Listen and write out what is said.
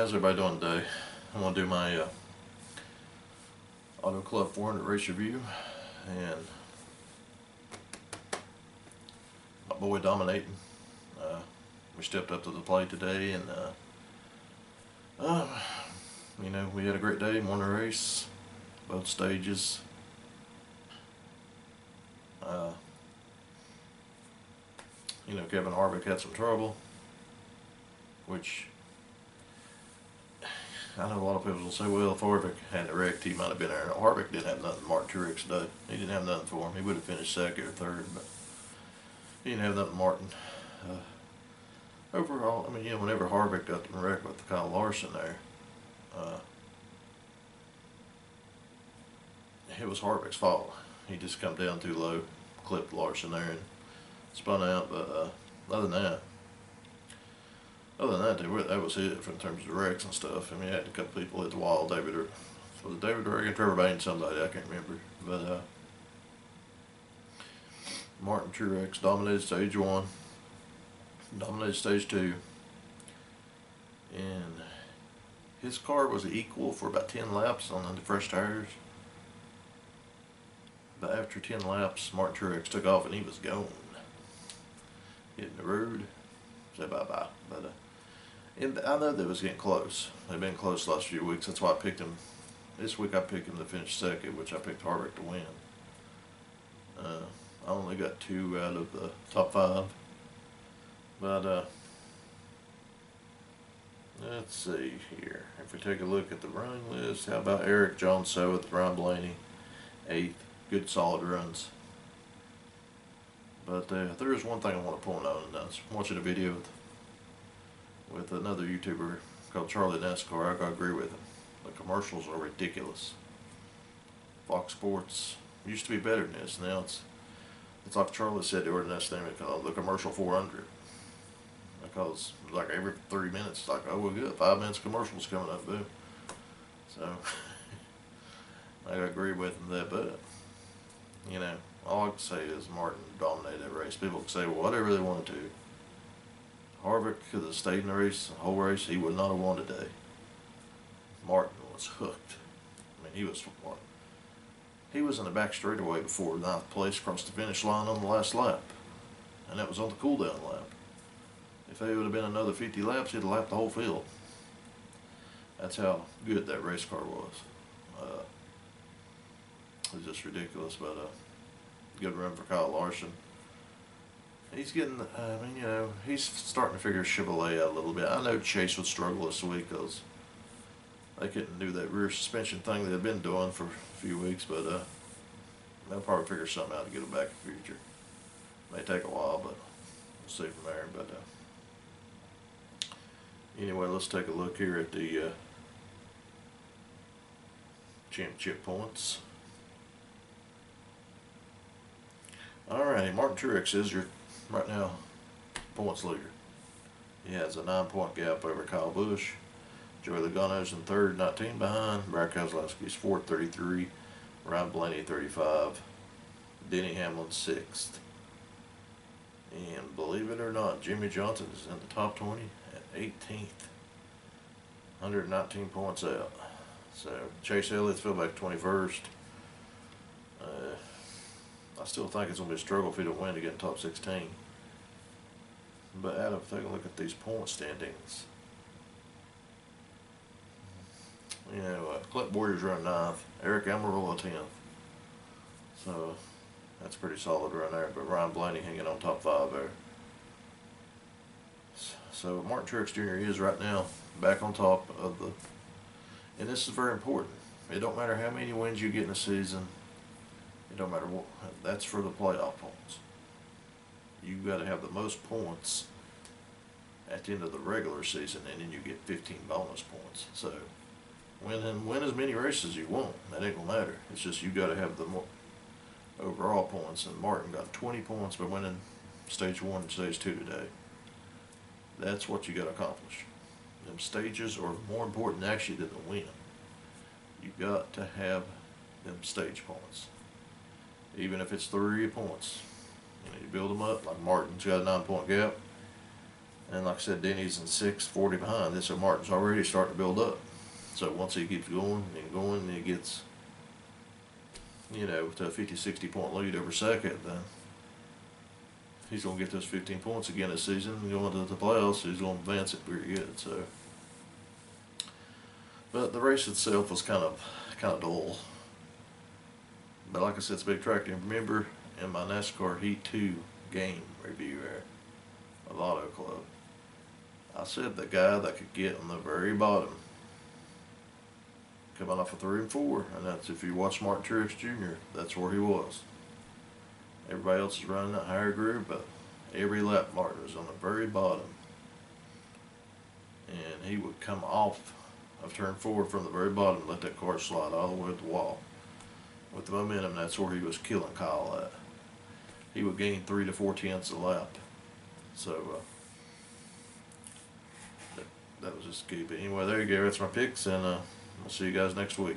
how's everybody doing today? I'm going to do my Auto Club 400 race review, and my boy dominating. We stepped up to the plate today, and we had a great day, won the race, both stages. Kevin Harvick had some trouble, which I know a lot of people will say, well, if Harvick hadn't wrecked, he might have been there. No, Harvick didn't have nothing. Martin Truex did. He didn't have nothing for him. He would have finished second or third, but he didn't have nothing Martin. Overall, whenever Harvick got the wreck with Kyle Larson there, it was Harvick's fault. He just come down too low, clipped Larson there, and spun out. But other than that, that was it in terms of wrecks and stuff. I had a couple people hit the wall. David Ragan, Trevor Bayne, somebody I can't remember. But Martin Truex dominated stage 1, dominated stage 2, and his car was equal for about 10 laps on the fresh tires. But after 10 laps, Martin Truex took off and he was gone, hitting the road. Say bye-bye. But I know they was getting close. They've been close the last few weeks. That's why I picked him. This week I picked him to finish second, which I picked Harvick to win. I only got 2 out of the top 5. But let's see here. If we take a look at the running list, how about Erik Jones 7th, Ryan Blaney 8th. Good solid runs. But there is one thing I want to point out, and that's watching a video with another YouTuber called Charlie NASCAR. I gotta agree with him. The commercials are ridiculous. Fox Sports used to be better than this. Now it's like Charlie said, they were the next name called the commercial 400. Because like every 3 minutes, it's like, oh, we're good. 5 minutes commercials coming up, boo. So I gotta agree with him there, but all I can say is Martin dominated that race. People can say whatever they wanted to. Harvick could have stayed in the race, the whole race. He would not have won today. Martin was hooked. He was in the back straightaway before 9th place, across the finish line on the last lap, and that was on the cool down lap. If they would have been another 50 laps, he'd have lapped the whole field. That's how good that race car was. It was just ridiculous. But good run for Kyle Larson. He's getting, he's starting to figure Chevrolet out a little bit. I know Chase would struggle this week because they couldn't do that rear suspension thing they've been doing for a few weeks, but they'll probably figure something out to get them back in the future. May take a while, but we'll see from there. But anyway, let's take a look here at the championship points. Alright, Martin Truex is your, right now, points leader. He has a 9-point gap over Kyle Busch. Joey Logano's in 3rd, 19 behind. Brad Keselowski's 4th, 33. Ryan Blaney, 35. Denny Hamlin, 6th. And believe it or not, Jimmie Johnson is in the top 20 at 18th. 119 points out. So Chase Elliott's fell back 21st. I still think it's going to be a struggle if he don't win to get in top 16. But take a look at these point standings. Clint Bowyer's run 9th. Eric Almirola 10th. So that's a pretty solid run there. But Ryan Blaney hanging on top 5 there. So Martin Truex Jr. is right now back on top of the. And this is very important. It don't matter how many wins you get in a season. It don't matter what. That's for the playoff points. You've got to have the most points at the end of the regular season, and then you get 15 bonus points. So win as many races as you want. That ain't gonna matter. It's just you got to have the more overall points. And Martin got 20 points by winning stage 1 and stage 2 today. That's what you got to accomplish. Them stages are more important actually than the win. You got to have them stage points. Even if it's 3 points. You build them up, like Martin's got a 9-point gap. And like I said, Denny's in 6th, 40 behind. This Martin's already starting to build up. So once he keeps going and going, and he gets, you know, to a 50, 60 point lead over second, then he's going to get those 15 points again this season. And going to the playoffs, he's going to advance it pretty good. So, but the race itself was kind of dull. But like I said, it's a big track. And remember, in my NASCAR Heat 2 game review there, a Lotto Club, I said the guy that could get on the very bottom, coming off of 3 and 4, and that's, if you watch Martin Truex Jr., that's where he was. Everybody else is running that higher groove, but every lap Martin was on the very bottom. And he would come off of turn 4 from the very bottom and let that car slide all the way to the wall. With the momentum, that's where he was killing Kyle at. He would gain 3 to 4 tenths a lap. So, that was just good. But anyway, there you go. That's my picks, and we'll see you guys next week.